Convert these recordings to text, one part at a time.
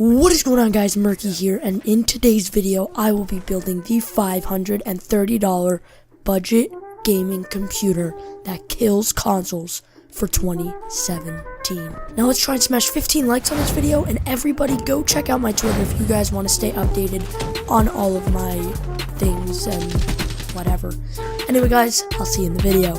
What is going on, guys? Murky here, and in today's video I will be building the $530 budget gaming computer that kills consoles for 2017. Now let's try and smash 15 likes on this video, and everybody go check out my Twitter if you guys want to stay updated on all of my things and whatever. Anyway guys, I'll see you in the video.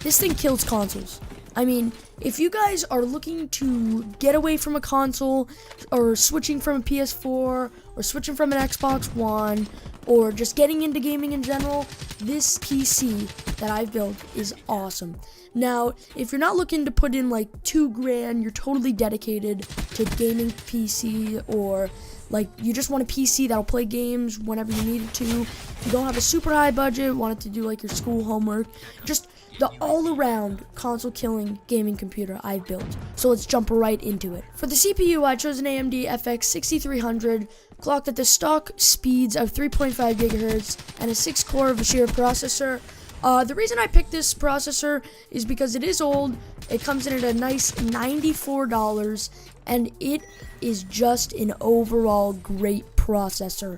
This thing kills consoles. I mean, if you guys are looking to get away from a console, or switching from a PS4, or switching from an Xbox One, or just getting into gaming in general, this PC that I've built is awesome. Now, if you're not looking to put in like $2,000, you're totally dedicated to gaming PC, or like you just want a PC that'll play games whenever you need it to. You don't have a super high budget, want it to do like your school homework, just the all-around console-killing gaming computer I've built. So let's jump right into it. For the CPU, I chose an AMD FX 6300, clocked at the stock speeds of 3.5 GHz and a 6-core Vishir processor. The reason I picked this processor is because it is old. It comes in at a nice $94, and it is just an overall great processor.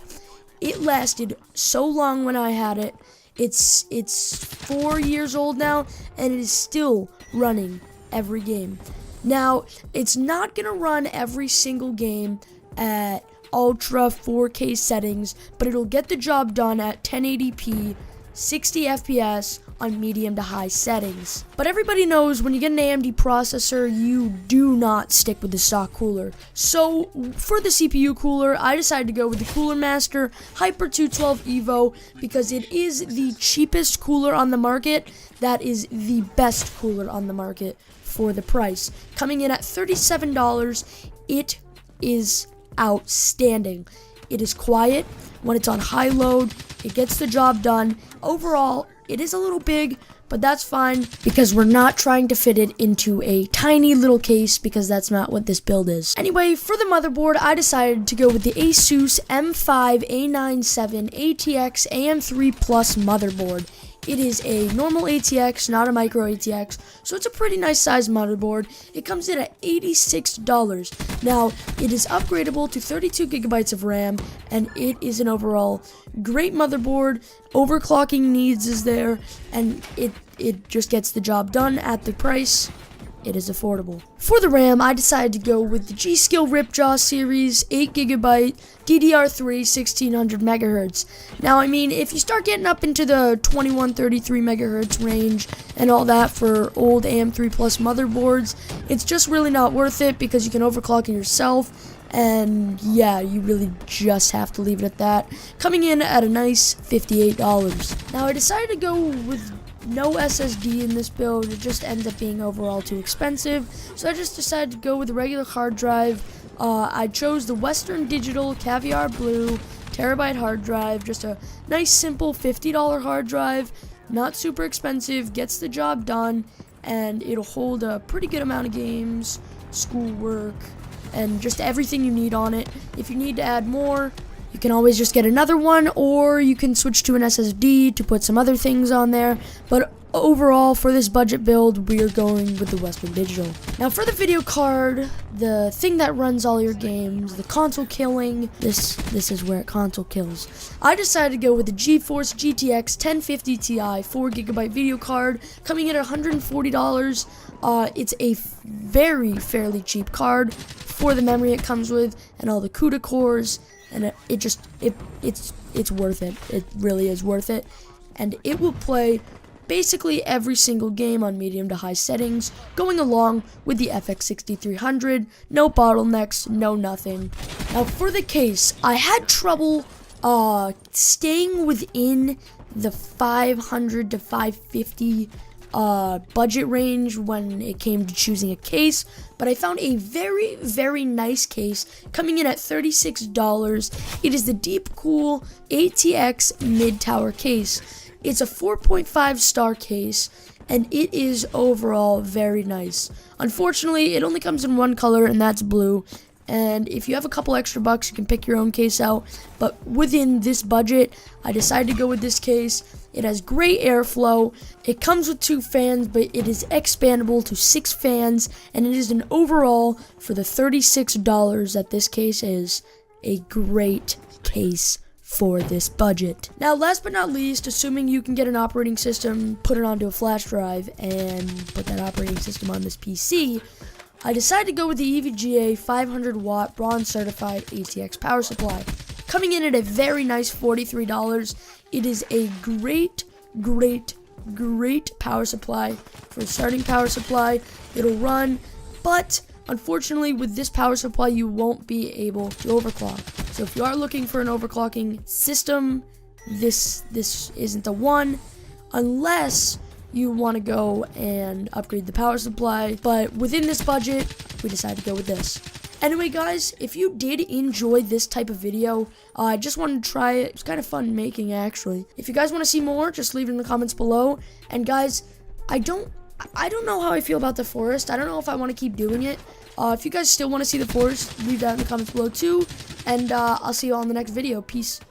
It lasted so long when I had it. It's 4 years old now, and it is still running every game. Now, it's not going to run every single game at ultra 4K settings, but it'll get the job done at 1080p, 60 FPS on medium to high settings. But everybody knows when you get an AMD processor, you do not stick with the stock cooler. So for the CPU cooler, I decided to go with the Cooler Master Hyper 212 Evo because it is the cheapest cooler on the market. That is the best cooler on the market for the price. Coming in at $37, it is outstanding. It is quiet. When it's on high load, it gets the job done. Overall, it is a little big, but that's fine because we're not trying to fit it into a tiny little case, because that's not what this build is. Anyway, for the motherboard, I decided to go with the Asus M5A97 ATX AM3 Plus motherboard. It is a normal ATX, not a micro ATX, so it's a pretty nice size motherboard. It comes in at $86. Now, it is upgradable to 32 gigabytes of RAM, and it is an overall great motherboard. Overclocking needs is there, and it just gets the job done at the price. It is affordable. For the RAM, I decided to go with the G.Skill Ripjaw series, 8GB, DDR3, 1600 MHz. Now, I mean, if you start getting up into the 2133 MHz range and all that for old AM3 Plus motherboards, it's just really not worth it because you can overclock it yourself. And yeah, you really just have to leave it at that. Coming in at a nice $58. Now, I decided to go with no SSD in this build. It just ends up being overall too expensive, so I just decided to go with a regular hard drive. I chose the Western Digital Caviar Blue terabyte hard drive, just a nice simple $50 hard drive, not super expensive, gets the job done, and it'll hold a pretty good amount of games, schoolwork, and just everything you need on it. If you need to add more, you can always just get another one, or you can switch to an SSD to put some other things on there. But overall, for this budget build, we are going with the Western Digital. Now, for the video card, the thing that runs all your games, the console killing, this is where it console kills. I decided to go with the GeForce GTX 1050 Ti 4GB video card, coming in at $140. It's a fairly cheap card for the memory it comes with and all the CUDA cores. And it's worth it. It really is worth it. And it will play basically every single game on medium to high settings, going along with the FX 6300. No bottlenecks, no nothing. Now for the case, I had trouble staying within the 500 to 550 budget range when it came to choosing a case, but I found a very nice case coming in at $36. It is the Deepcool ATX mid-tower case. It's a 4.5 star case, and it is overall very nice. Unfortunately, it only comes in one color, and that's blue. And if you have a couple extra bucks, you can pick your own case out. But within this budget, I decided to go with this case. It has great airflow. It comes with 2 fans, but it is expandable to 6 fans. And it is an overall, for the $36 that this case is, a great case for this budget. Now, last but not least, assuming you can get an operating system, put it onto a flash drive, and put that operating system on this PC, I decided to go with the EVGA 500 watt bronze certified ATX power supply. Coming in at a very nice $43. It is a great power supply. For a starting power supply, it'll run, but unfortunately with this power supply you won't be able to overclock. So if you are looking for an overclocking system, this isn't the one, unless you want to go and upgrade the power supply. But within this budget, we decided to go with this. Anyway, guys, if you did enjoy this type of video, I just wanted to try it. It's kind of fun making, actually. If you guys want to see more, just leave it in the comments below. And guys, I don't know how I feel about the forest. I don't know if I want to keep doing it. If you guys still want to see the forest, leave that in the comments below too. And I'll see you all in the next video. Peace.